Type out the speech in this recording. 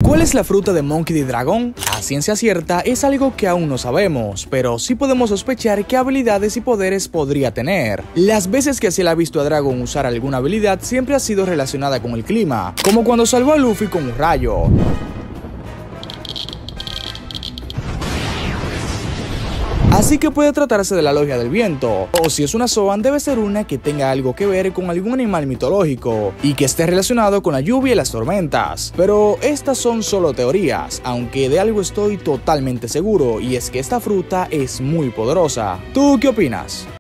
¿Cuál es la fruta de Monkey D. Dragon? A ciencia cierta es algo que aún no sabemos, pero sí podemos sospechar qué habilidades y poderes podría tener. Las veces que se le ha visto a Dragon usar alguna habilidad siempre ha sido relacionada con el clima, como cuando salvó a Luffy con un rayo. Así que puede tratarse de la logia del viento, o si es una Zoan debe ser una que tenga algo que ver con algún animal mitológico y que esté relacionado con la lluvia y las tormentas. Pero estas son solo teorías, aunque de algo estoy totalmente seguro, y es que esta fruta es muy poderosa. ¿Tú qué opinas?